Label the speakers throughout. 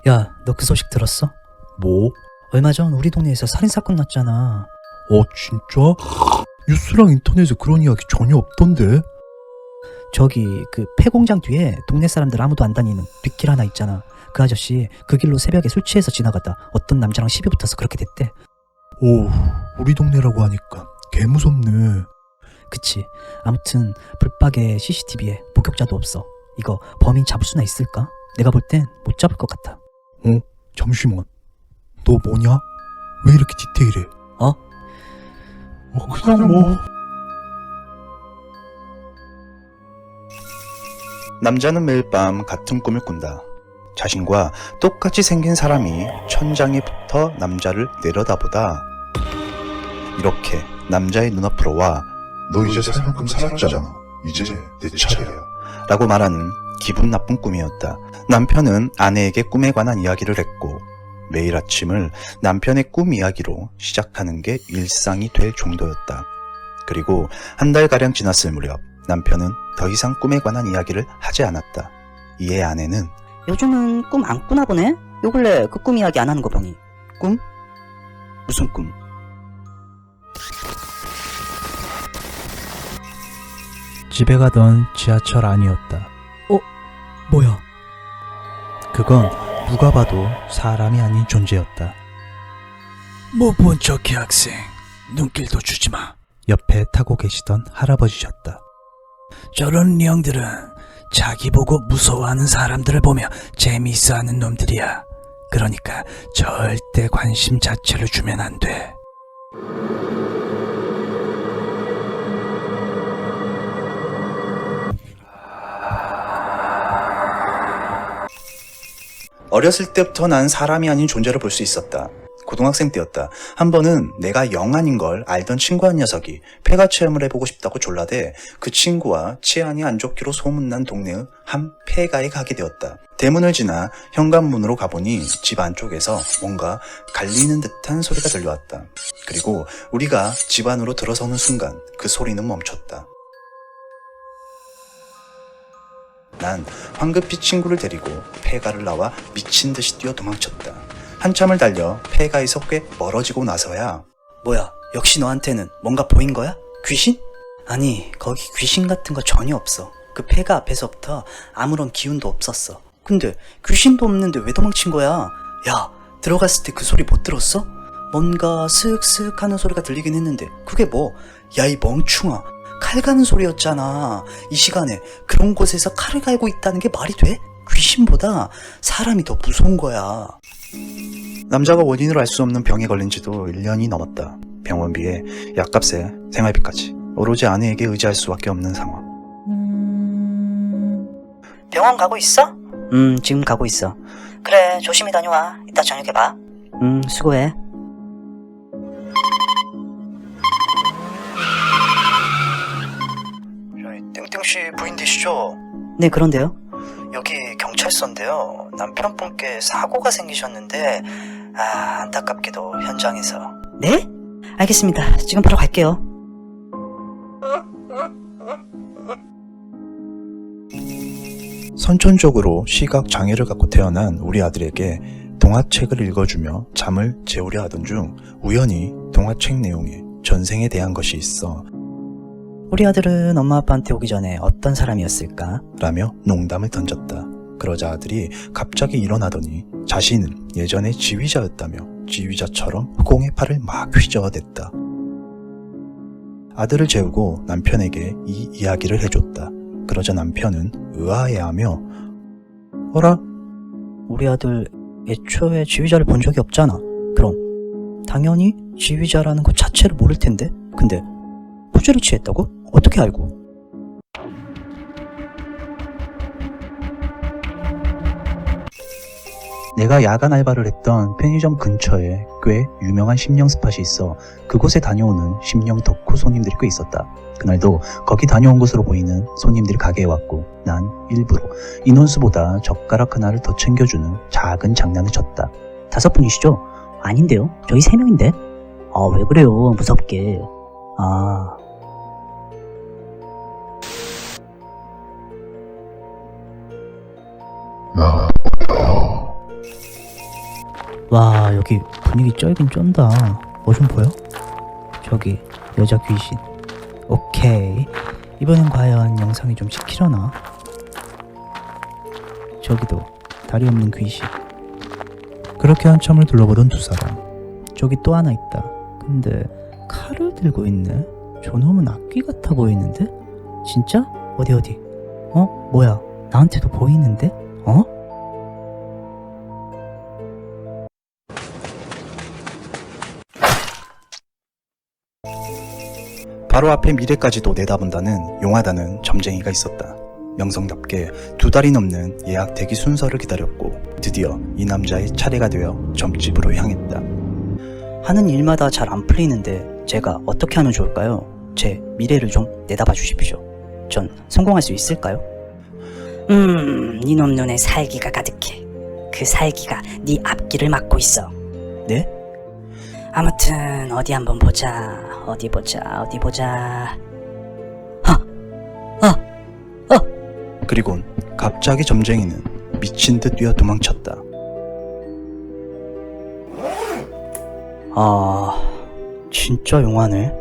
Speaker 1: 야, 너 그 소식 들었어?
Speaker 2: 뭐?
Speaker 1: 얼마 전 우리 동네에서 살인사건 났잖아.
Speaker 2: 진짜? 뉴스랑 인터넷에 그런 이야기 전혀 없던데?
Speaker 1: 저기 그 폐공장 뒤에 동네 사람들 아무도 안 다니는 뒷길 하나 있잖아. 그 아저씨 그 길로 새벽에 술 취해서 지나가다 어떤 남자랑 시비 붙어서 그렇게 됐대.
Speaker 2: 오, 우리 동네라고 하니까 개 무섭네.
Speaker 1: 그치. 아무튼 불박에 CCTV에 목격자도 없어. 이거 범인 잡을 수나 있을까? 내가 볼 땐 못 잡을 것 같아.
Speaker 2: 잠시만. 너 뭐냐? 왜 이렇게 디테일해? 그냥 뭐.
Speaker 3: 남자는 매일 밤 같은 꿈을 꾼다. 자신과 똑같이 생긴 사람이 천장에 붙어 남자를 내려다보다 이렇게 남자의 눈앞으로 와
Speaker 4: 너 이제 살 만큼 살았잖아. 이제 내 차례야.
Speaker 3: 라고 말하는 기분 나쁜 꿈이었다. 남편은 아내에게 꿈에 관한 이야기를 했고 매일 아침을 남편의 꿈 이야기로 시작하는 게 일상이 될 정도였다. 그리고 한 달가량 지났을 무렵 남편은 더 이상 꿈에 관한 이야기를 하지 않았다. 이에 아내는
Speaker 5: 요즘은 꿈 안 꾸나 보네? 요 근래 그 꿈 이야기 안 하는 거 보니.
Speaker 3: 꿈? 무슨 꿈?
Speaker 2: 집에 가던 지하철 안이었다.
Speaker 1: 뭐야?
Speaker 2: 그건 누가 봐도 사람이 아닌 존재였다.
Speaker 1: 뭐 본 척해 학생. 눈길도 주지 마.
Speaker 2: 옆에 타고 계시던 할아버지셨다.
Speaker 1: 저런 령들은 자기 보고 무서워하는 사람들을 보며 재미있어하는 놈들이야. 그러니까 절대 관심 자체를 주면 안 돼.
Speaker 3: 어렸을 때부터 난 사람이 아닌 존재를 볼 수 있었다. 고등학생 때였다. 한 번은 내가 영안인 걸 알던 친구 한 녀석이 폐가 체험을 해보고 싶다고 졸라대 그 친구와 치안이 안 좋기로 소문난 동네의 한 폐가에 가게 되었다. 대문을 지나 현관문으로 가보니 집 안쪽에서 뭔가 갈리는 듯한 소리가 들려왔다. 그리고 우리가 집 안으로 들어서는 순간 그 소리는 멈췄다. 난 황급히 친구를 데리고 폐가를 나와 미친 듯이 뛰어 도망쳤다. 한참을 달려 폐가에서 꽤 멀어지고 나서야
Speaker 1: 뭐야, 역시 너한테는 뭔가 보인 거야? 귀신? 아니, 거기 귀신 같은 거 전혀 없어. 그 폐가 앞에서부터 아무런 기운도 없었어. 근데 귀신도 없는데 왜 도망친 거야? 야, 들어갔을 때 그 소리 못 들었어? 뭔가 슥슥 하는 소리가 들리긴 했는데 그게 뭐? 야, 이 멍충아, 칼 가는 소리였잖아. 이 시간에 그런 곳에서 칼을 갈고 있다는 게 말이 돼? 귀신보다 사람이 더 무서운 거야.
Speaker 3: 남자가 원인을 알 수 없는 병에 걸린 지도 1년이 넘었다. 병원비에 약값에 생활비까지 오로지 아내에게 의지할 수밖에 없는 상황.
Speaker 5: 병원 가고 있어? 지금 가고 있어. 그래, 조심히 다녀와. 이따 저녁에 봐. 수고해.
Speaker 1: 저희 땡땡씨 부인 되시죠?
Speaker 5: 네, 그런데요.
Speaker 1: 여기 경찰서인데요. 남편분께 사고가 생기셨는데 안타깝게도 현장에서.
Speaker 5: 네? 알겠습니다. 지금 바로 갈게요.
Speaker 3: 선천적으로 시각 장애를 갖고 태어난 우리 아들에게 동화책을 읽어주며 잠을 재우려 하던 중 우연히 동화책 내용에 전생에 대한 것이 있어
Speaker 1: 우리 아들은 엄마 아빠한테 오기 전에 어떤 사람이었을까?
Speaker 3: 라며 농담을 던졌다. 그러자 아들이 갑자기 일어나더니 자신은 예전에 지휘자였다며 지휘자처럼 후공의 팔을 막 휘저어댔다. 아들을 재우고 남편에게 이 이야기를 해줬다. 그러자 남편은 의아해하며 어라?
Speaker 1: 우리 아들 애초에 지휘자를 본 적이 없잖아. 그럼 당연히 지휘자라는 것 자체를 모를 텐데. 근데 부주를 취했다고? 어떻게 알고?
Speaker 3: 내가 야간 알바를 했던 편의점 근처에 꽤 유명한 심령 스팟이 있어 그곳에 다녀오는 심령 덕후 손님들이 꽤 있었다. 그날도 거기 다녀온 것으로 보이는 손님들이 가게에 왔고 난 일부러 인원수보다 젓가락 하나를 더 챙겨주는 작은 장난을 쳤다.
Speaker 5: 5분이시죠? 아닌데요. 저희 3명인데. 왜 그래요? 무섭게.
Speaker 4: 나
Speaker 1: 와, 여기 분위기 쩔긴 쩐다. 뭐 좀 보여? 저기 여자 귀신. 오케이, 이번엔 과연 영상이 좀 찍히려나? 저기도 다리 없는 귀신.
Speaker 2: 그렇게 한참을 둘러보던 두 사람.
Speaker 1: 저기 또 하나 있다. 근데 칼을 들고 있네. 저놈은 악귀 같아 보이는데? 진짜? 어디? 뭐야, 나한테도 보이는데?
Speaker 3: 바로 앞에 미래까지도 내다본다는 용하다는 점쟁이가 있었다. 명성답게 2달이 넘는 예약 대기 순서를 기다렸고 드디어 이 남자의 차례가 되어 점집으로 향했다.
Speaker 1: 하는 일마다 잘 안 풀리는데 제가 어떻게 하면 좋을까요? 제 미래를 좀 내다봐 주십시오. 전 성공할 수 있을까요?
Speaker 5: 이놈 눈에 살기가 가득해. 그 살기가 네 앞길을 막고 있어.
Speaker 1: 네?
Speaker 5: 아무튼 어디 한번 보자. 어디 보자.
Speaker 3: 그리곤 갑자기 점쟁이는 미친 듯 뛰어 도망쳤다.
Speaker 1: 아, 진짜 용하네.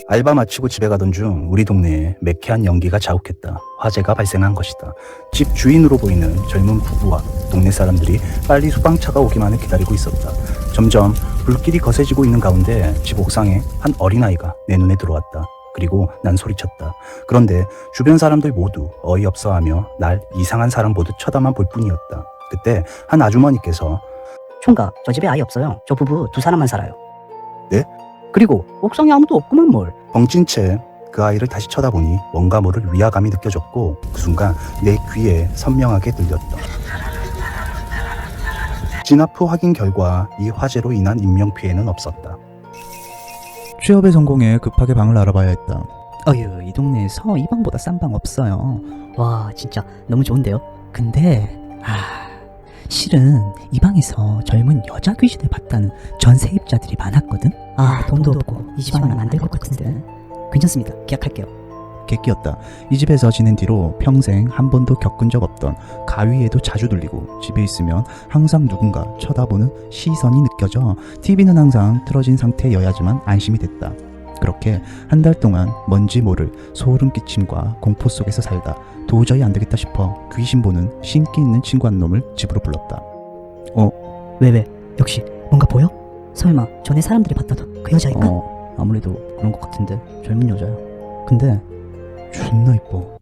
Speaker 3: 알바 마치고 집에 가던 중 우리 동네에 매캐한 연기가 자욱했다. 화재가 발생한 것이다. 집 주인으로 보이는 젊은 부부와 동네 사람들이 빨리 소방차가 오기만을 기다리고 있었다. 점점 불길이 거세지고 있는 가운데 집 옥상에 한 어린아이가 내 눈에 들어왔다. 그리고 난 소리쳤다. 그런데 주변 사람들 모두 어이없어하며 날 이상한 사람 보듯 쳐다만 볼 뿐이었다. 그때 한 아주머니께서
Speaker 5: 총각, 저 집에 아이 없어요. 저 부부 2사람만 살아요.
Speaker 3: 네?
Speaker 5: 그리고 옥상에 아무도 없구만 뭘.
Speaker 3: 벙찐 채 그 아이를 다시 쳐다보니 뭔가 모를 위화감이 느껴졌고 그 순간 내 귀에 선명하게 들렸다. 진압 후 확인 결과 이 화재로 인한 인명피해는 없었다.
Speaker 2: 취업에 성공해 급하게 방을 알아봐야 했다.
Speaker 1: 어휴, 이 동네에서 이 방보다 싼 방 없어요.
Speaker 5: 와, 진짜 너무 좋은데요?
Speaker 1: 근데 실은 이 방에서 젊은 여자 귀신을 봤다는 전세입자들이 많았거든.
Speaker 5: 돈도 없고 이 집안은 안 될 것 같은데. 괜찮습니다. 계약할게요.
Speaker 2: 객기였다. 이 집에서 지낸 뒤로 평생 한 번도 겪은 적 없던 가위에도 자주 눌리고 집에 있으면 항상 누군가 쳐다보는 시선이 느껴져 TV는 항상 틀어진 상태여야지만 안심이 됐다. 그렇게 한 달 동안 뭔지 모를 소름 끼침과 공포 속에서 살다 도저히 안 되겠다 싶어 귀신 보는 신기 있는 친구 한 놈을 집으로 불렀다.
Speaker 5: 왜? 역시 뭔가 보여? 설마 전에 사람들이 봤다던 그 여자인가?
Speaker 1: 아무래도 그런 것 같은데. 젊은 여자야. 근데
Speaker 2: 존나 이뻐.